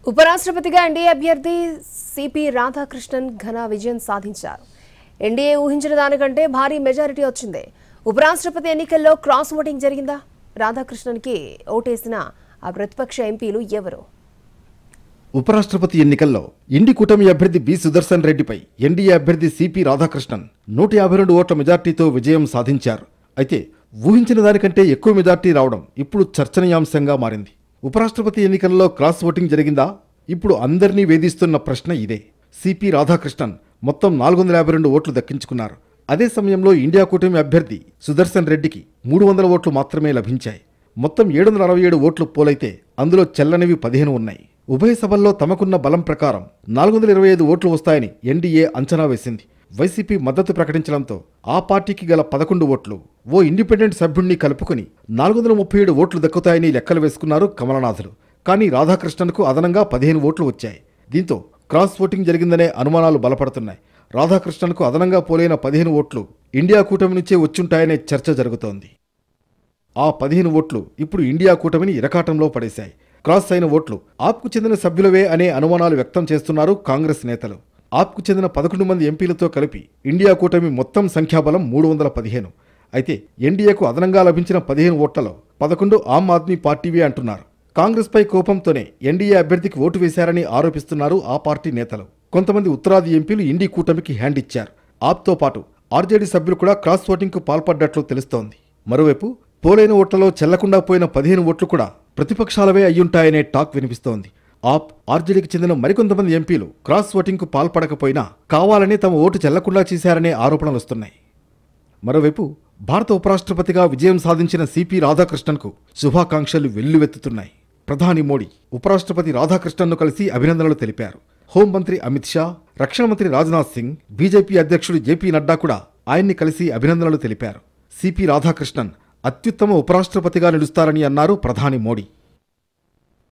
ఉపరాష్ట్రపతిగా NDA అభ్యర్థి CP Radhakrishnan ఘన విజయం సాధించారు. ఎన్డీఏ ఊహించిన దానికంటే భారీ మెజారిటీ వచ్చింది. ఉపరాష్ట్రపతి ఎన్నికల్లో క్రాస్ ఓటింగ్ జరిగిందా? రాధాకృష్ణన్కి ఓటేసిన ఆ ప్రతిపక్ష ఎంపీలు ఎవరు? ఉపరాష్ట్రపతి ఎన్నికల్లో ఇండి కూటమి అభ్యర్థి బి సుదర్శన్ రెడ్డిపై ఎన్డీఏ అభ్యర్థి సిపి రాధాకృష్ణన్ 152 ఓట్ల మెజార్టీతో విజయం సాధించారు. అయితే ఊహించిన దానికంటే ఎక్కువ మెజార్టీ రావడం ఇప్పుడు చర్చనీయాంశంగా మారింది. ఉపరాష్ట్రపతి ఎన్నికల్లో క్రాస్ ఓటింగ్ జరిగిందా? ఇప్పుడు అందరినీ వేధిస్తున్న ప్రశ్న ఇదే. సిపి రాధాకృష్ణన్ మొత్తం 452 ఓట్లు దక్కించుకున్నారు. అదే సమయంలో ఇండియా కూటమి అభ్యర్థి సుదర్శన్ రెడ్డికి 300 ఓట్లు మాత్రమే లభించాయి. మొత్తం 767 ఓట్లు పోలైతే అందులో చెల్లనివి 15 ఉన్నాయి. ఉభయ సభల్లో తమకున్న బలం ప్రకారం 425 ఓట్లు వస్తాయని ఎన్డీఏ అంచనా వేసింది. వైసీపీ మద్దతు ప్రకటించడంతో ఆ పార్టీకి గల 11 ఓట్లు ఓ ఇండిపెండెంట్ సభ్యుణ్ణి కలుపుకుని 437 ఓట్లు దక్కుతాయని లెక్కలు వేసుకున్నారు కమలనాథులు. కానీ రాధాకృష్ణన్కు అదనంగా 15 ఓట్లు వచ్చాయి. దీంతో క్రాస్ ఓటింగ్ జరిగిందనే అనుమానాలు బలపడుతున్నాయి. రాధాకృష్ణన్కు అదనంగా పోలైన 15 ఓట్లు ఇండియా కూటమి నుంచే వచ్చుంటాయనే చర్చ జరుగుతోంది. ఆ 15 ఓట్లు ఇప్పుడు ఇండియా కూటమిని ఇరకాటంలో పడేశాయి. క్రాస్ అయిన ఓట్లు ఆప్కు చెందిన సభ్యులవే అనే అనుమానాలు వ్యక్తం చేస్తున్నారు కాంగ్రెస్ నేతలు. ఆప్కు చెందిన 11 మంది ఎంపీలతో కలిపి ఇండియా కూటమి మొత్తం సంఖ్యాబలం 315. అయితే ఎన్డీఏకు అదనంగా లభించిన 15 ఓట్లలో 11 ఆమ్ ఆద్మీ పార్టీవే అంటున్నారు. కాంగ్రెస్పై కోపంతోనే ఎన్డీఏ అభ్యర్థికి ఓటు వేశారని ఆరోపిస్తున్నారు ఆ పార్టీ నేతలు. కొంతమంది ఉత్తరాది ఎంపీలు ఇండి కూటమికి హ్యాండ్ ఇచ్చారు. ఆప్తో పాటు ఆర్జేడీ సభ్యులు కూడా క్రాస్ ఓటింగ్కు పాల్పడ్డట్లు తెలుస్తోంది. మరోవైపు పోలైన ఓట్లలో చెల్లకుండా పోయిన 15 ఓట్లు కూడా ప్రతిపక్షాలవే అయ్యుంటాయనే టాక్ వినిపిస్తోంది. ఆప్, ఆర్జేడీకి చెందిన మరికొంతమంది ఎంపీలు క్రాస్ ఓటింగ్కు పాల్పడకపోయినా కావాలని తమ ఓటు చెల్లకుండా చేశారనే ఆరోపణలు వస్తున్నాయి. మరోవైపు భారత ఉపరాష్ట్రపతిగా విజయం సాధించిన సిపి రాధాకృష్ణన్కు శుభాకాంక్షలు వెల్లువెత్తుతున్నాయి. ప్రధాని మోడీ ఉపరాష్ట్రపతి రాధాకృష్ణన్ను కలిసి అభినందనలు తెలిపారు. హోంమంత్రి అమిత్ షా, రక్షణ మంత్రి రాజ్నాథ్ సింగ్, బీజేపీ అధ్యక్షుడు జేపీ నడ్డా కూడా ఆయన్ని కలిసి అభినందనలు తెలిపారు. సిపి రాధాకృష్ణన్ అత్యుత్తమ ఉపరాష్ట్రపతిగా నిలుస్తారని అన్నారు ప్రధాని మోడీ.